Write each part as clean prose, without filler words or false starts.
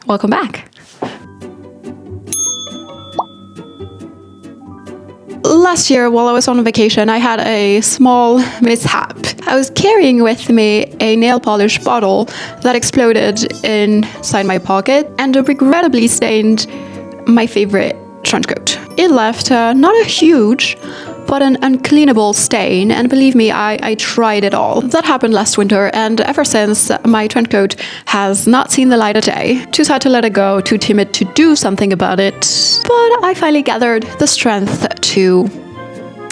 welcome back. Last year, while I was on vacation, I had a small mishap. I was carrying with me a nail polish bottle that exploded inside my pocket and regrettably stained my favorite trench coat. It left not a huge, but an uncleanable stain, and believe me, I tried it all. That happened last winter, and ever since, my trench coat has not seen the light of day. Too sad to let it go, too timid to do something about it, but I finally gathered the strength to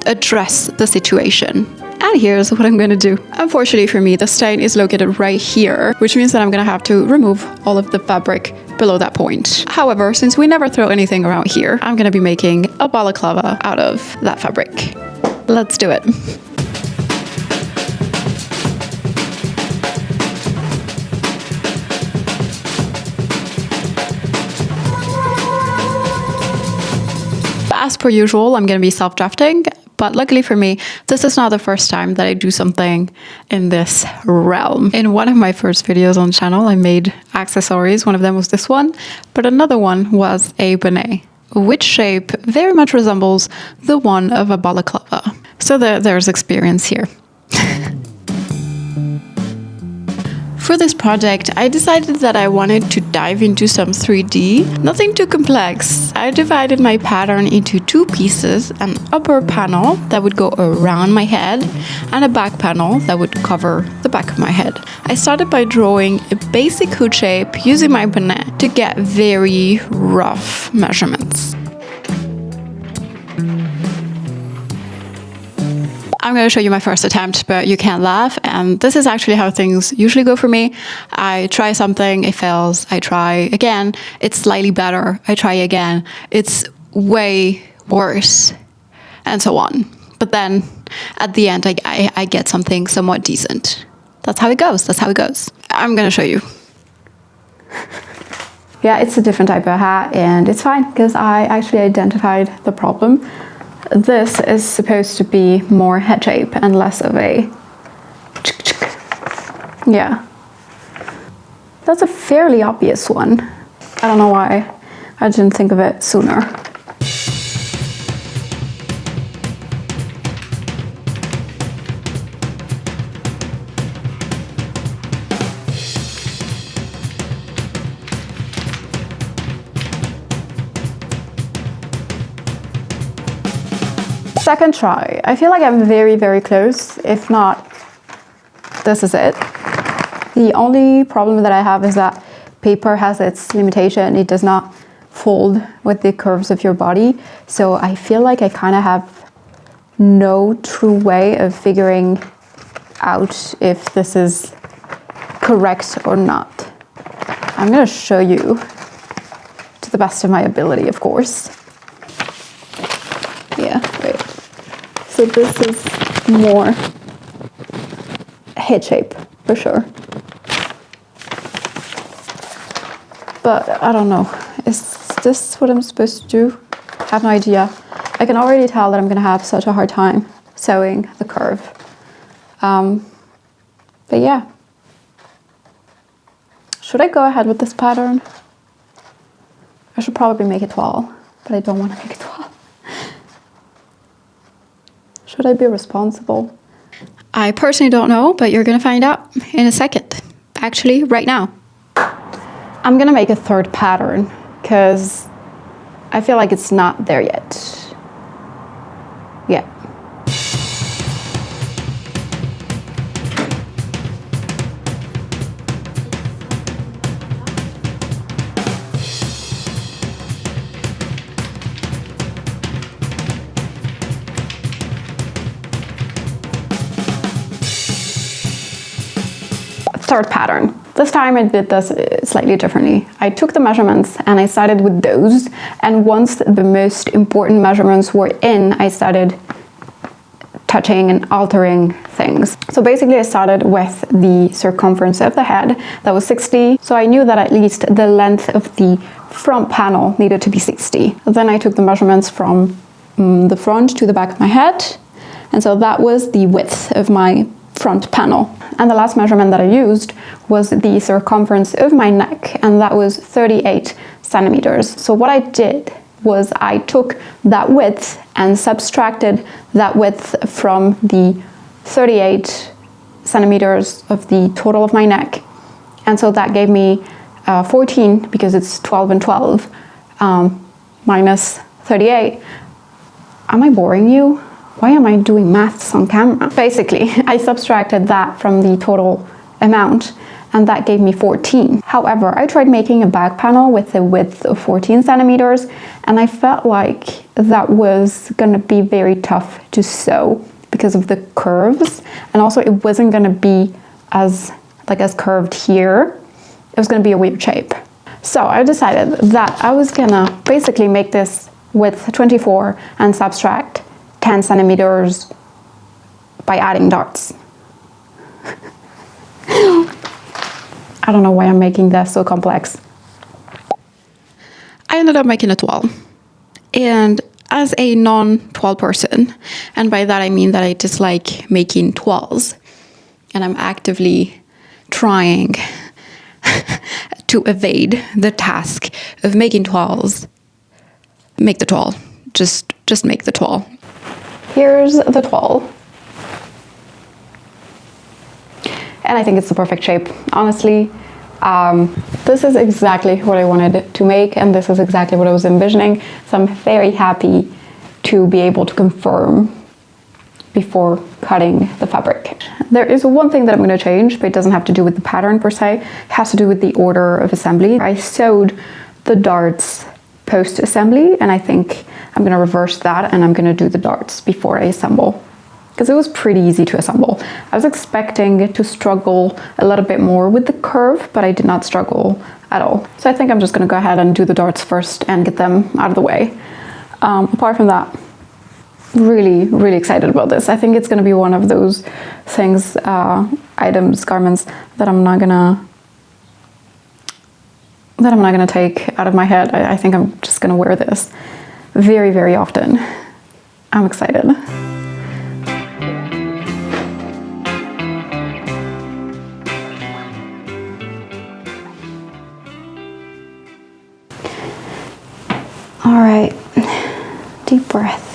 address the situation. And here's what I'm gonna do. Unfortunately for me, the stain is located right here, which means that I'm gonna have to remove all of the fabric below that point. However, since we never throw anything around here, I'm gonna be making a balaclava out of that fabric. Let's do it. As per usual, I'm gonna be self-drafting. But luckily for me, this is not the first time that I do something in this realm. In one of my first videos on the channel, I made accessories. One of them was this one, but another one was a bonnet, which shape very much resembles the one of a balaclava. So there's experience here. For this project, I decided that I wanted to dive into some 3D. Nothing too complex. I divided my pattern into two pieces, an upper panel that would go around my head and a back panel that would cover the back of my head. I started by drawing a basic hood shape using my bonnet to get very rough measurements. I'm going to show you my first attempt, but you can't laugh. And this is actually how things usually go for me. I try something, it fails. I try again, it's slightly better. I try again, it's way worse, and so on. But then at the end, I get something somewhat decent. That's how it goes. That's how it goes. I'm going to show you. Yeah, it's a different type of hat, and it's fine because I actually identified the problem. This is supposed to be more head shape and less of a... Yeah. That's a fairly obvious one. I don't know why I didn't think of it sooner. Second try. I feel like I'm very, very close. If not, this is it. The only problem that I have is that paper has its limitation. It does not fold with the curves of your body. So I feel like I kind of have no true way of figuring out if this is correct or not. I'm going to show you to the best of my ability, of course. Yeah, right. So this is more head shape for sure. But I don't know, is this what I'm supposed to do? I have no idea. I can already tell that I'm gonna have such a hard time sewing the curve. But yeah. Should I go ahead with this pattern? I should probably make it 12, but I don't want to make it 12. Should I be responsible? I personally don't know, but you're gonna find out in a second. Actually, right now. I'm gonna make a third pattern because I feel like it's not there yet. Yeah. Third pattern. This time I did this slightly differently. I took the measurements and I started with those, and once the most important measurements were in, I started touching and altering things. So basically I started with the circumference of the head, that was 60, so I knew that at least the length of the front panel needed to be 60. Then I took the measurements from the front to the back of my head, and so that was the width of my front panel. And the last measurement that I used was the circumference of my neck, and that was 38 centimeters. So what I did was I took that width and subtracted that width from the 38 centimeters of the total of my neck. And so that gave me 14, because it's 12 and 12, minus 38. Am I boring you? Why am I doing maths on camera? Basically, I subtracted that from the total amount, and that gave me 14. However, I tried making a back panel with a width of 14 centimeters, and I felt like that was gonna be very tough to sew because of the curves, and also it wasn't gonna be as curved here. It was gonna be a weird shape. So I decided that I was gonna basically make this width 24 and subtract 10 centimeters by adding darts. I don't know why I'm making this so complex. I ended up making a toile. And as a non-toile person, and by that I mean that I dislike making toiles, and I'm actively trying to evade the task of making toiles, make the toile. Just make the toile. Here's the toile. And I think it's the perfect shape. Honestly, this is exactly what I wanted to make, and this is exactly what I was envisioning. So I'm very happy to be able to confirm before cutting the fabric. There is one thing that I'm going to change, but it doesn't have to do with the pattern per se. It has to do with the order of assembly. I sewed the darts post-assembly, and I think I'm going to reverse that, and I'm going to do the darts before I assemble, because it was pretty easy to assemble. I was expecting to struggle a little bit more with the curve, but I did not struggle at all. So I think I'm just going to go ahead and do the darts first and get them out of the way. Apart from that, really, really excited about this. I think it's going to be one of those things, items, garments that I'm not gonna take out of my head. I think I'm just gonna wear this very, very often. I'm excited. All right, deep breath.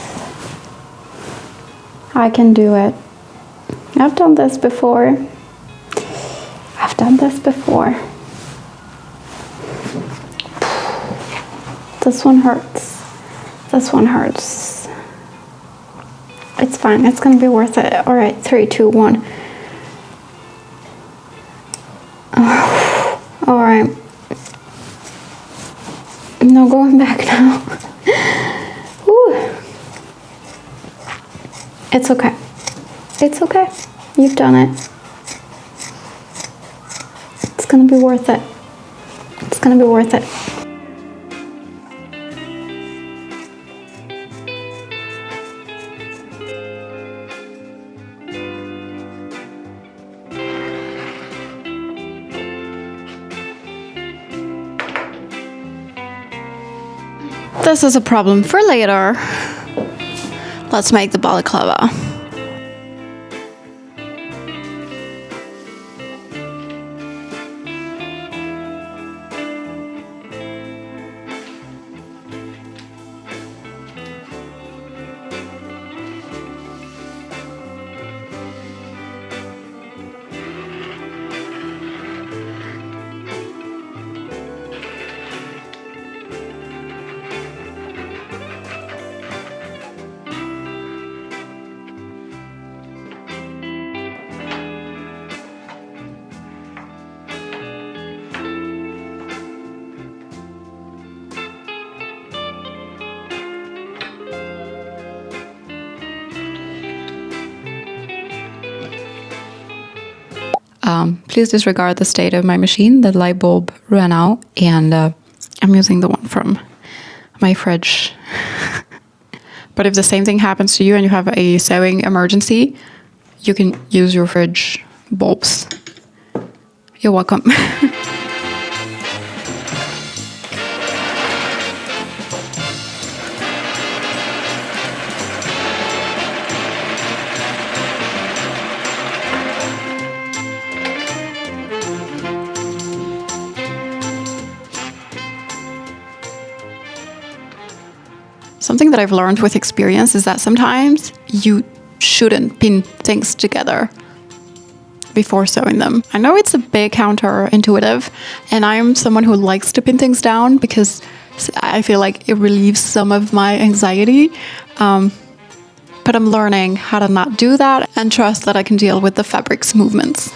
I can do it. I've done this before. I've done this before. This one hurts. This one hurts. It's fine. It's gonna be worth it. All right, 3, 2, 1. All right. No going back now. Whew. It's okay. It's okay. You've done it. It's gonna be worth it. It's gonna be worth it. This is a problem for later. Let's make the balaclava. Please disregard the state of my machine. The light bulb ran out, and I'm using the one from my fridge. But if the same thing happens to you and you have a sewing emergency, you can use your fridge bulbs. You're welcome. Something that I've learned with experience is that sometimes you shouldn't pin things together before sewing them. I know it's a bit counterintuitive, and I'm someone who likes to pin things down because I feel like it relieves some of my anxiety. But I'm learning how to not do that and trust that I can deal with the fabric's movements.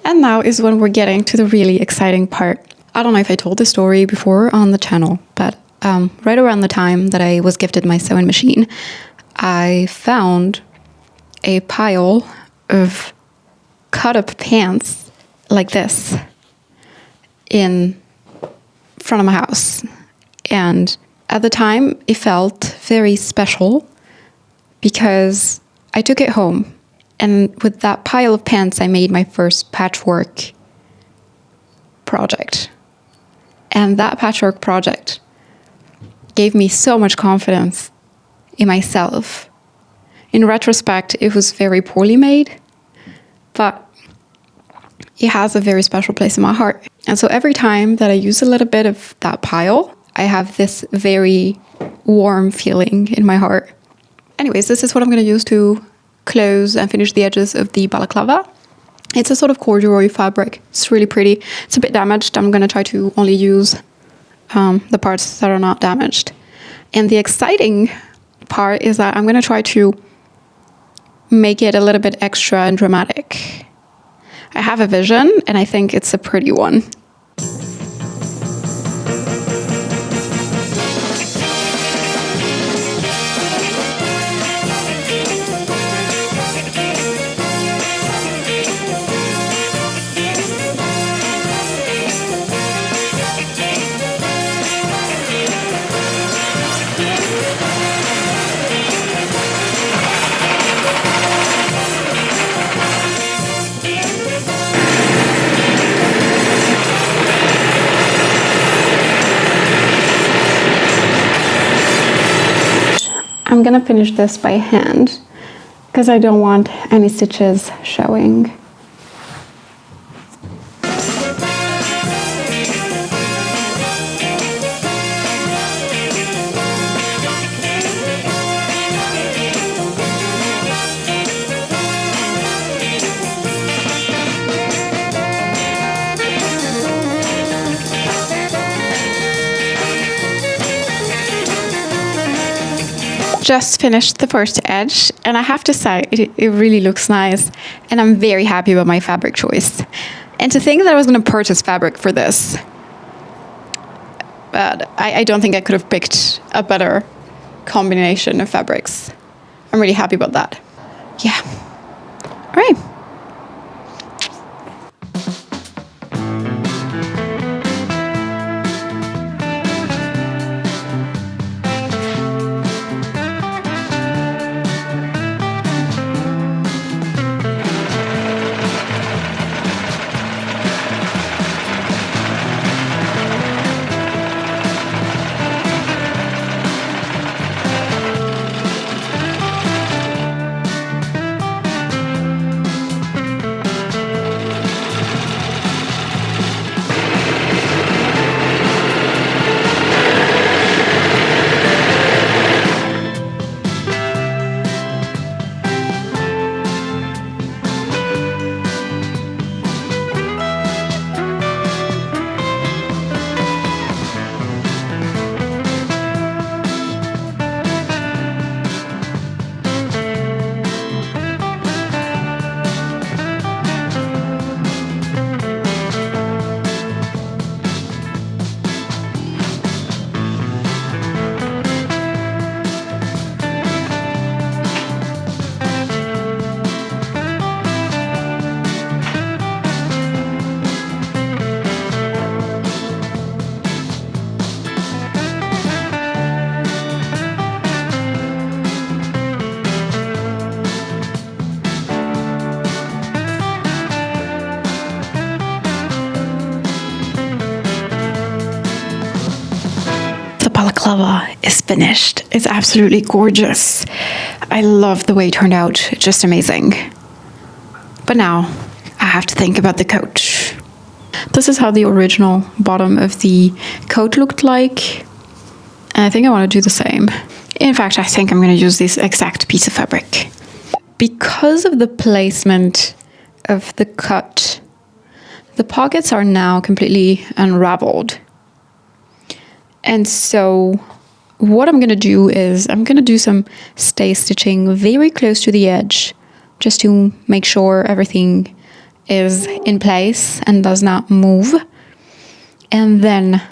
And now is when we're getting to the really exciting part. I don't know if I told this story before on the channel, but right around the time that I was gifted my sewing machine, I found a pile of cut up pants like this in front of my house. And at the time, it felt very special because I took it home. And with that pile of pants, I made my first patchwork project. And that patchwork project gave me so much confidence in myself. In retrospect, it was very poorly made, but it has a very special place in my heart. And so every time that I use a little bit of that pile, I have this very warm feeling in my heart. Anyways, this is what I'm going to use to close and finish the edges of the balaclava. It's a sort of corduroy fabric. It's really pretty. It's a bit damaged. I'm going to try to only use the parts that are not damaged. And the exciting part is that I'm going to try to make it a little bit extra and dramatic. I have a vision, and I think it's a pretty one. I'm gonna finish this by hand because I don't want any stitches showing. Just finished the first edge, and I have to say it really looks nice, and I'm very happy about my fabric choice. And to think that I was going to purchase fabric for this, but I don't think I could have picked a better combination of fabrics. I'm really happy about that. Yeah. All right. balaclava is finished. It's absolutely gorgeous. I love the way it turned out, just amazing. But now I have to think about the coat. This is how the original bottom of the coat looked like. And I think I want to do the same. In fact, I think I'm going to use this exact piece of fabric. Because of the placement of the cut, the pockets are now completely unraveled. And so what I'm going to do is I'm going to do some stay stitching very close to the edge, just to make sure everything is in place and does not move. And then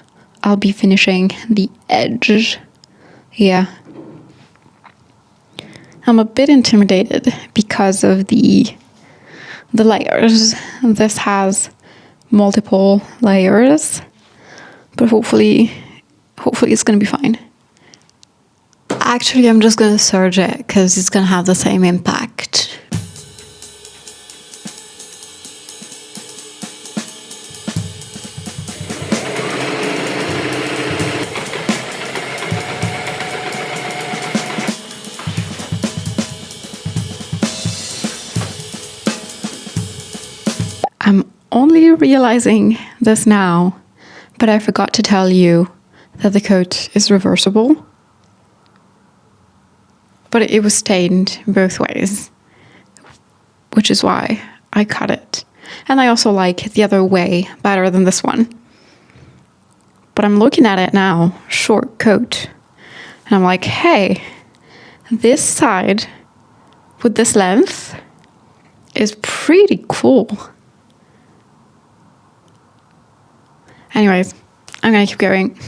I'll be finishing the edge. Yeah. I'm a bit intimidated because of the layers. This has multiple layers, but hopefully it's gonna be fine. Actually, I'm just gonna serge it because it's gonna have the same impact. I'm only realizing this now, but I forgot to tell you that the coat is reversible. But it was stained both ways, which is why I cut it. And I also like the other way better than this one. But I'm looking at it now, short coat, and I'm like, hey, this side with this length is pretty cool. Anyways, I'm gonna keep going.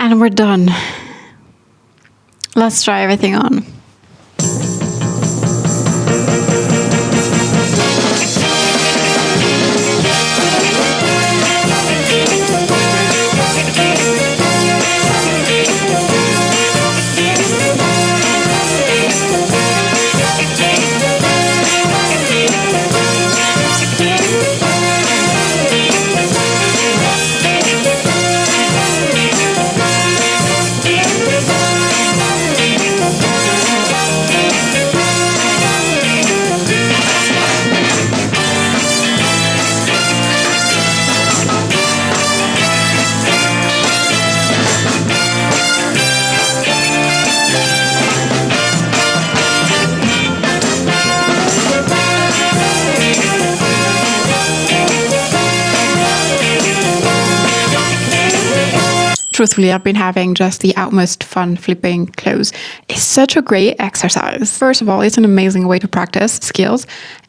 And we're done. Let's try everything on. Truthfully, I've been having just the utmost fun flipping clothes. It's such a great exercise. First of all, it's an amazing way to practice skills.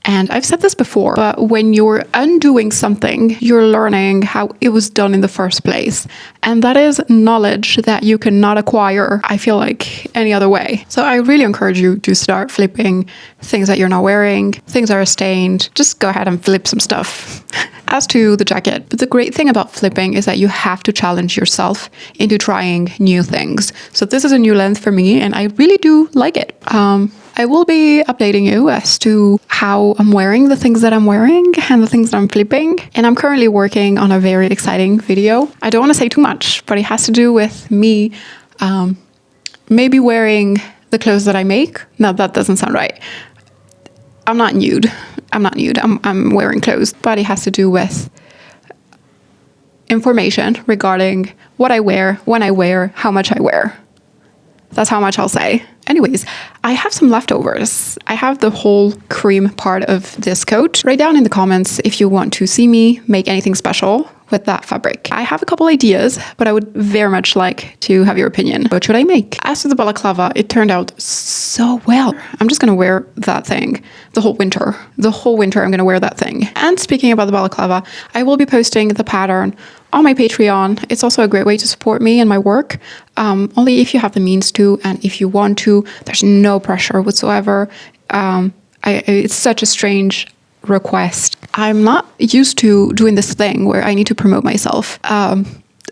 And I've said this before, but when you're undoing something, you're learning how it was done in the first place. And that is knowledge that you cannot acquire, I feel like, any other way. So I really encourage you to start flipping things that you're not wearing, things that are stained. Just go ahead and flip some stuff. As to the jacket, but the great thing about flipping is that you have to challenge yourself into trying new things. So this is a new length for me and I really do like it. I will be updating you as to how I'm wearing the things that I'm wearing and the things that I'm flipping. And I'm currently working on a very exciting video. I don't want to say too much, but it has to do with me maybe wearing the clothes that I make. No, that doesn't sound right. I'm not nude. I'm wearing clothes, but it has to do with information regarding what I wear, when I wear, how much I wear. That's how much I'll say. Anyways, I have some leftovers. I have the whole cream part of this coat. Write down in the comments if you want to see me make anything special with that fabric. I have a couple ideas, but I would very much like to have your opinion. What should I make? As to the balaclava, it turned out so well. I'm just gonna wear that thing the whole winter. The whole winter I'm gonna wear that thing. And speaking about the balaclava, I will be posting the pattern on my Patreon. It's also a great way to support me and my work, only if you have the means to and if you want to. There's no pressure whatsoever. It's such a strange request. I'm not used to doing this thing where I need to promote myself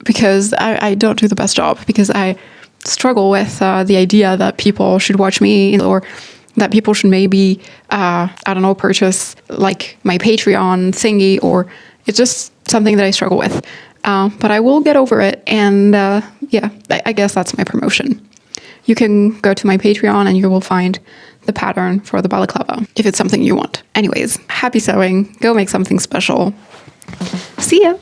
because I don't do the best job, because I struggle with the idea that people should watch me or that people should maybe, I don't know, purchase like my Patreon thingy, or it's just something that I struggle with. But I will get over it, and yeah, I guess that's my promotion. You can go to my Patreon and you will find the pattern for the balaclava if it's something you want. Anyways, happy sewing. Go make something special. See ya!